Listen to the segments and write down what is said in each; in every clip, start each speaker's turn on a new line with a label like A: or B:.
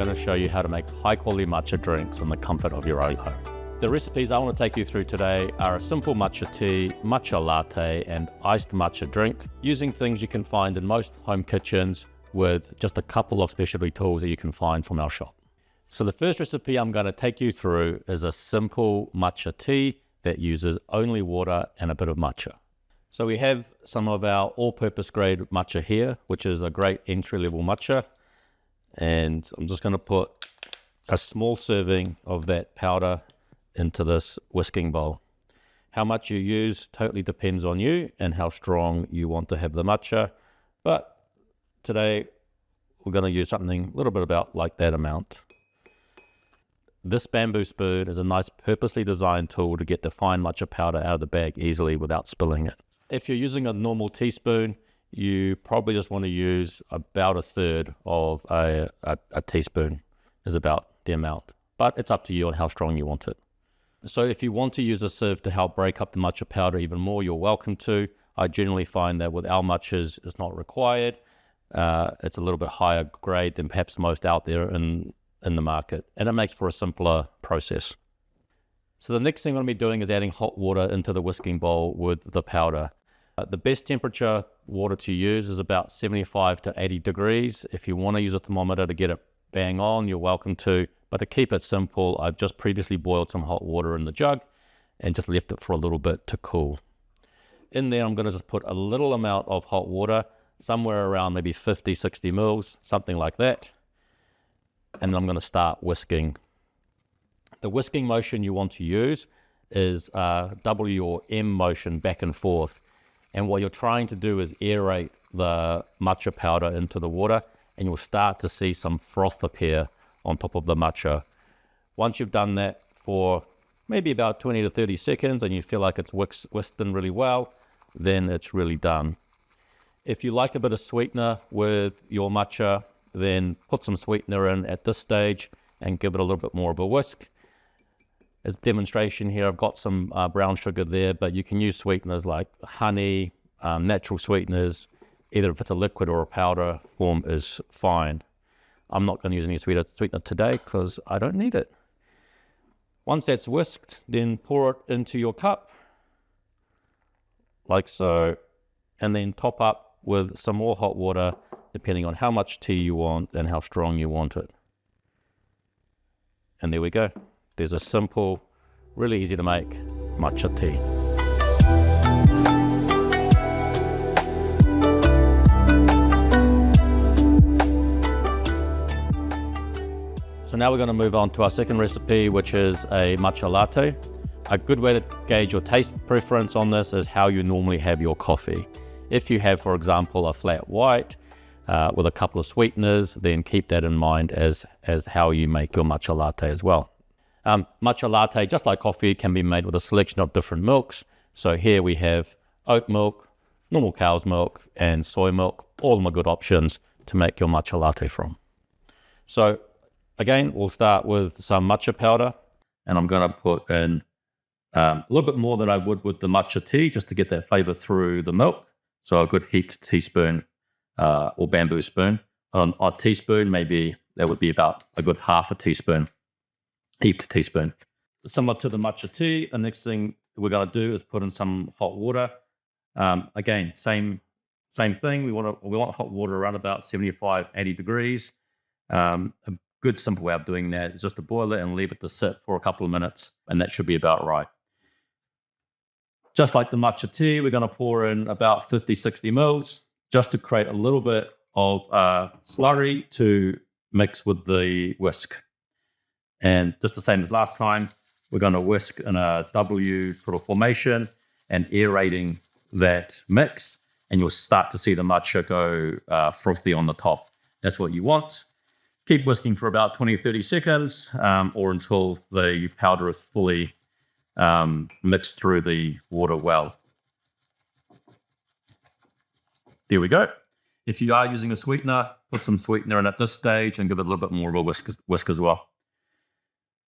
A: going to show you how to make high quality matcha drinks in the comfort of your own home. The recipes I want to take you through today are a simple matcha tea, matcha latte, and iced matcha drink using things you can find in most home kitchens with just a couple of specialty tools that you can find from our shop. So the first recipe I'm going to take you through is a simple matcha tea that uses only water and a bit of matcha. So we have some of our all-purpose grade matcha here, which is a great entry-level matcha. And I'm just going to put a small serving of that powder into this whisking bowl. How much you use totally depends on you and how strong you want to have the matcha. But today we're going to use something a little bit about like that amount. This bamboo spoon is a nice purposely designed tool to get the fine matcha powder out of the bag easily without spilling it. If you're using a normal teaspoon, you probably just want to use about a third of a teaspoon is about the amount. But it's up to you on how strong you want it. So if you want to use a sieve to help break up the matcha powder even more, you're welcome to. I generally find that with our matchas, it's not required. It's a little bit higher grade than perhaps most out there in the market, and it makes for a simpler process. So the next thing I'm going to be doing is adding hot water into the whisking bowl with the powder. The best temperature water to use is about 75 to 80 degrees. If you want to use a thermometer to get it bang on, you're welcome to. But to keep it simple, I've just previously boiled some hot water in the jug and just left it for a little bit to cool. In there, I'm going to just put a little amount of hot water, somewhere around maybe 50, 60 mils, something like that. And then I'm going to start whisking. The whisking motion you want to use is W or M motion back and forth. And what you're trying to do is aerate the matcha powder into the water, and you'll start to see some froth appear on top of the matcha. Once you've done that for maybe about 20 to 30 seconds and you feel like it's whisked in really well, then it's really done. If you like a bit of sweetener with your matcha, then put some sweetener in at this stage and give it a little bit more of a whisk. As a demonstration here, I've got some brown sugar there, but you can use sweeteners like honey, natural sweeteners, either if it's a liquid or a powder form is fine. I'm not going to use any sweetener today because I don't need it. Once that's whisked, then pour it into your cup, like so, and then top up with some more hot water, depending on how much tea you want and how strong you want it. And there we go. There's a simple, really easy to make matcha tea. So now we're going to move on to our second recipe, which is a matcha latte. A good way to gauge your taste preference on this is how you normally have your coffee. If you have, for example, a flat white with a couple of sweeteners, then keep that in mind as how you make your matcha latte as well. Matcha latte, just like coffee, can be made with a selection of different milks. So here we have oat milk, normal cow's milk, and soy milk. All of them are good options to make your matcha latte from. So again, we'll start with some matcha powder, and I'm going to put in a little bit more than I would with the matcha tea, just to get that flavor through the milk. So a good heaped teaspoon or bamboo spoon. On a teaspoon, maybe that would be about a good half a teaspoon, heaped teaspoon. Similar to the matcha tea, the next thing we're going to do is put in some hot water. Again, same thing. We want hot water around about 75, 80 degrees. A good simple way of doing that is just to boil it and leave it to sit for a couple of minutes, and that should be about right. Just like the matcha tea, we're going to pour in about 50, 60 mils just to create a little bit of slurry to mix with the whisk. And just the same as last time, we're going to whisk in a W sort of formation and aerating that mix, and you'll start to see the matcha go frothy on the top. That's what you want. Keep whisking for about 20, 30 seconds or until the powder is fully mixed through the water well. There we go. If you are using a sweetener, put some sweetener in at this stage and give it a little bit more of a whisk as well.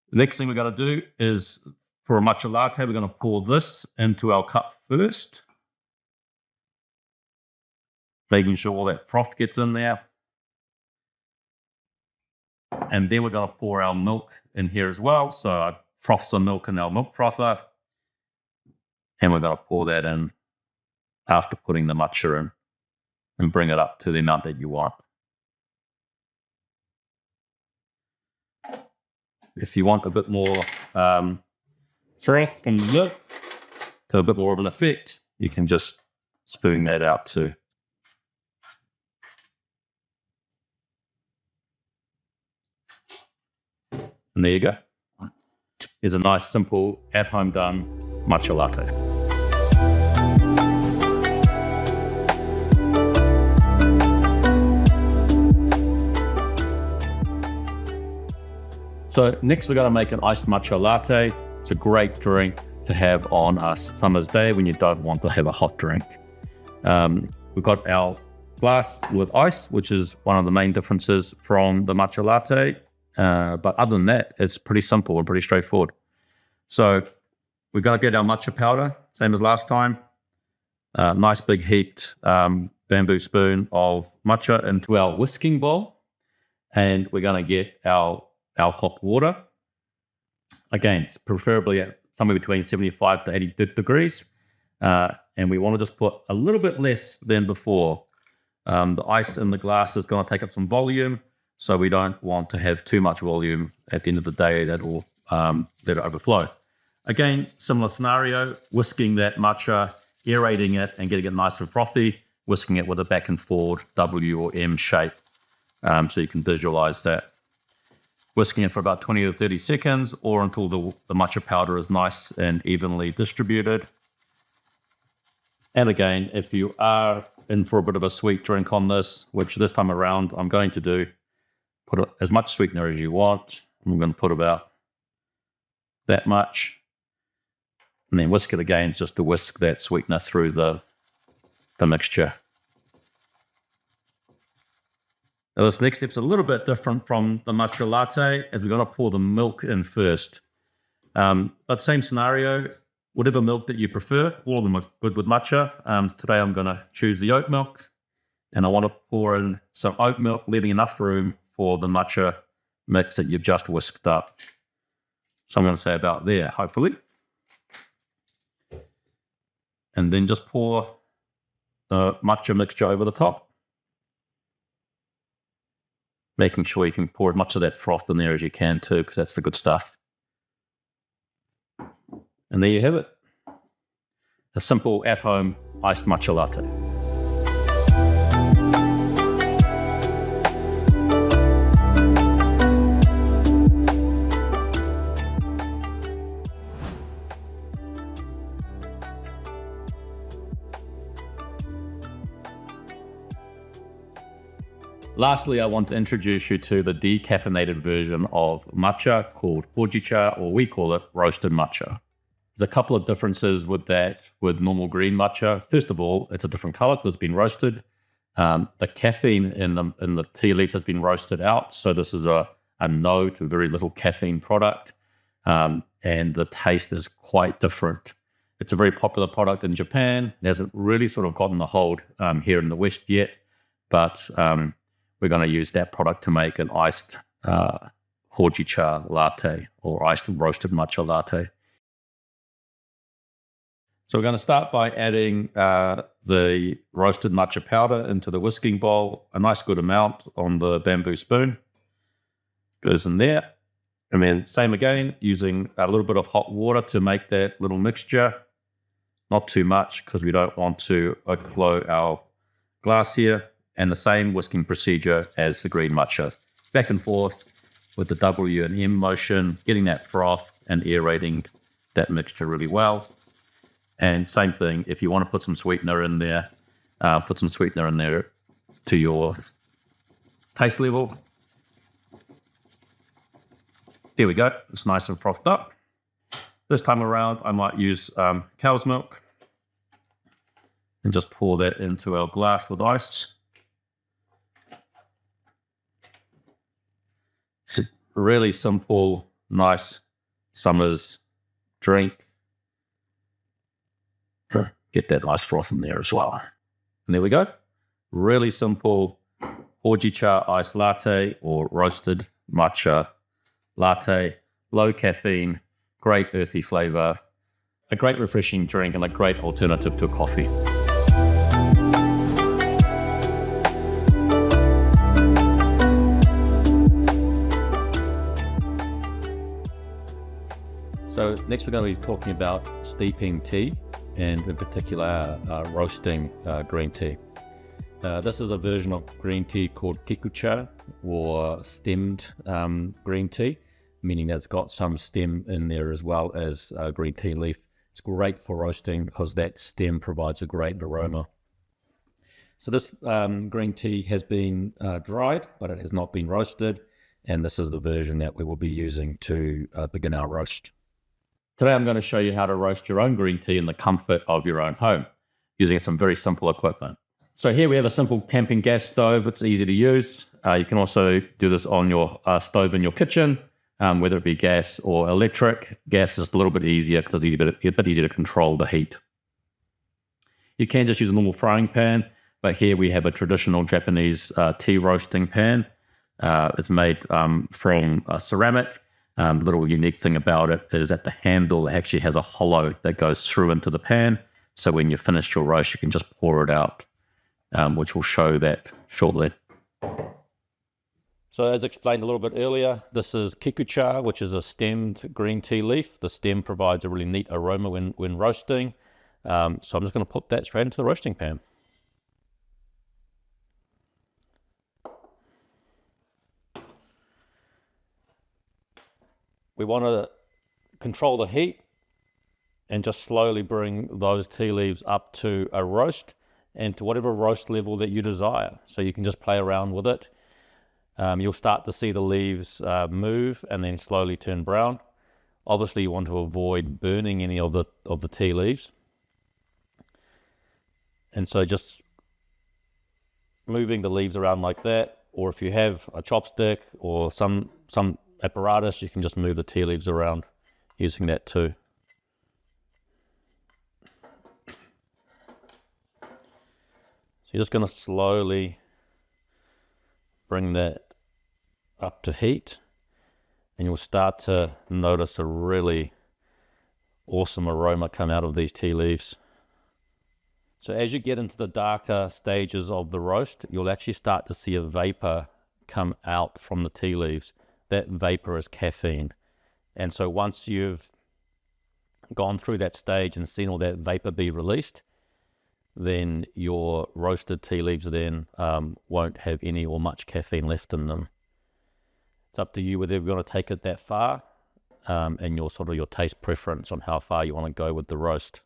A: The next thing we're going to do is, for a matcha latte, we're going to pour this into our cup first, making sure all that froth gets in there. And then we're going to pour our milk in here as well. So I froth some milk in our milk frother. And we're going to pour that in after putting the matcha in and bring it up to the amount that you want. If you want a bit more froth from the milk to a bit more of an effect, you can just spoon that out too. And there you go. Here's a nice, simple, at-home done matcha latte. So next we're going to make an iced matcha latte. It's a great drink to have on a summer's day when you don't want to have a hot drink. We've got our glass with ice, which is one of the main differences from the matcha latte. But other than that, it's pretty simple and pretty straightforward. So we're going to get our matcha powder, same as last time. Nice big heaped bamboo spoon of matcha into our whisking bowl. And we're going to get our hot water. Again, it's preferably at somewhere between 75 to 80 degrees. And we want to just put a little bit less than before. The ice in the glass is going to take up some volume. So we don't want to have too much volume at the end of the day that will let it overflow. Again, similar scenario, whisking that matcha, aerating it and getting it nice and frothy, whisking it with a back and forward W or M shape so you can visualize that. Whisking it for about 20 to 30 seconds or until the matcha powder is nice and evenly distributed. And again, if you are in for a bit of a sweet drink on this, which this time around I'm going to do, put as much sweetener as you want. I'm going to put about that much. And then whisk it again just to whisk that sweetener through the mixture. Now this next step's a little bit different from the matcha latte, as we're going to pour the milk in first. But same scenario, whatever milk that you prefer, all of them are good with matcha. Today I'm going to choose the oat milk, and I want to pour in some oat milk, leaving enough room for the matcha mix that you've just whisked up. So I'm going to say about there, hopefully. And then just pour the matcha mixture over the top, making sure you can pour as much of that froth in there as you can too, because that's the good stuff. And there you have it. A simple at-home iced matcha latte. Lastly, I want to introduce you to the decaffeinated version of matcha called Hojicha, or we call it roasted matcha. There's a couple of differences with that, with normal green matcha. First of all, it's a different color because it's been roasted. The caffeine in the tea leaves has been roasted out, so this is a no to very little caffeine product, and the taste is quite different. It's a very popular product in Japan. It hasn't really sort of gotten a hold here in the West yet, but we're going to use that product to make an iced Hojicha latte or iced roasted matcha latte. So we're going to start by adding the roasted matcha powder into the whisking bowl, a nice good amount on the bamboo spoon. Goes in there. And then same again, using a little bit of hot water to make that little mixture. Not too much because we don't want to overflow our glass here. And the same whisking procedure as the green matcha. Back and forth with the W and M motion, getting that froth and aerating that mixture really well. And same thing, if you want to put some sweetener in there, put some sweetener in there to your taste level. There we go, it's nice and frothed up. This time around, I might use cow's milk and just pour that into our glass with ice. It's a really simple, nice summer's drink. Get that nice froth in there as well. And there we go. Really simple Hojicha iced latte or roasted matcha latte, low caffeine, great earthy flavor, a great refreshing drink, and a great alternative to coffee. So next we're going to be talking about steeping tea, and in particular roasting green tea. This is a version of green tea called kikucha, or stemmed green tea, meaning that it's got some stem in there as well as green tea leaf. It's great for roasting because that stem provides a great aroma. So this green tea has been dried, but it has not been roasted, and this is the version that we will be using to begin our roast. Today I'm going to show you how to roast your own green tea in the comfort of your own home, using some very simple equipment. So here we have a simple camping gas stove. It's easy to use. You can also do this on your stove in your kitchen, whether it be gas or electric. Gas is a little bit easier because it's a bit easier to control the heat. You can just use a normal frying pan, but here we have a traditional Japanese tea roasting pan. It's made from ceramic. The little unique thing about it is that the handle actually has a hollow that goes through into the pan. So when you finish your roast, you can just pour it out, which will show that shortly. So as explained a little bit earlier, this is kikucha, which is a stemmed green tea leaf. The stem provides a really neat aroma when roasting. So I'm just going to put that straight into the roasting pan. We want to control the heat and just slowly bring those tea leaves up to a roast and to whatever roast level that you desire. So you can just play around with it. You'll start to see the leaves move and then slowly turn brown. Obviously you want to avoid burning any of the tea leaves. And so just moving the leaves around like that, or if you have a chopstick or some apparatus, you can just move the tea leaves around using that too. So you're just going to slowly bring that up to heat, and you'll start to notice a really awesome aroma come out of these tea leaves. So as you get into the darker stages of the roast, you'll actually start to see a vapor come out from the tea leaves. That vapor is caffeine. And so once you've gone through that stage and seen all that vapor be released, then your roasted tea leaves then won't have any or much caffeine left in them. It's up to you whether you want to take it that far, and your taste preference on how far you want to go with the roast.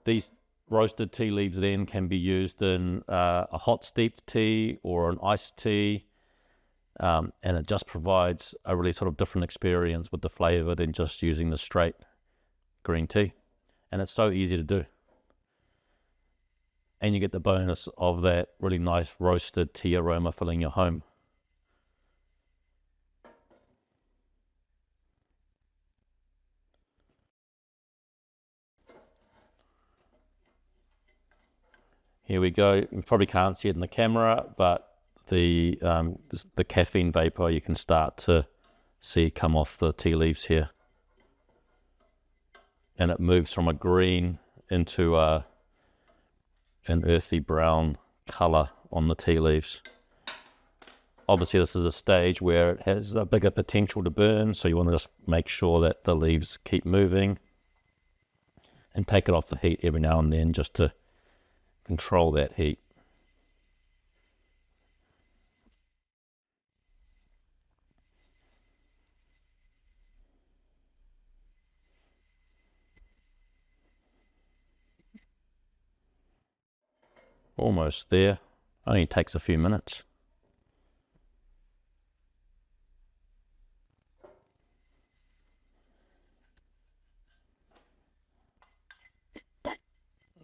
A: These roasted tea leaves then can be used in a hot steeped tea or an iced tea. And it just provides a really sort of different experience with the flavor than just using the straight green tea. And it's so easy to do. And you get the bonus of that really nice roasted tea aroma filling your home. Here we go. You probably can't see it in the camera, but the caffeine vapor you can start to see come off the tea leaves here, and it moves from a green into an earthy brown color on the tea leaves. Obviously this is a stage where it has a bigger potential to burn, so you want to just make sure that the leaves keep moving and take it off the heat every now and then just to control that heat. Almost there. Only takes a few minutes.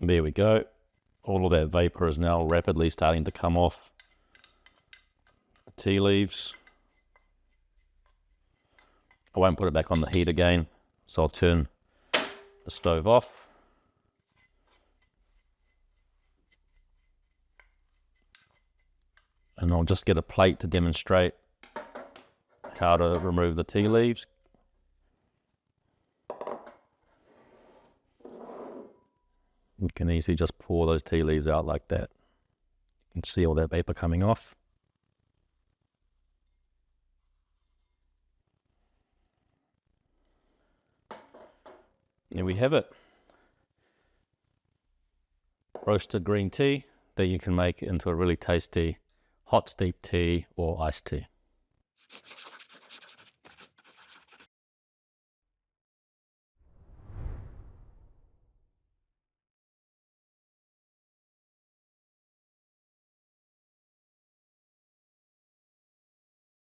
A: There we go. All of that vapor is now rapidly starting to come off the tea leaves. I won't put it back on the heat again, so I'll turn the stove off. And I'll just get a plate to demonstrate how to remove the tea leaves. You can easily just pour those tea leaves out like that. You can see all that vapor coming off. There we have it. Roasted green tea that you can make into a really tasty hot steep tea or iced tea.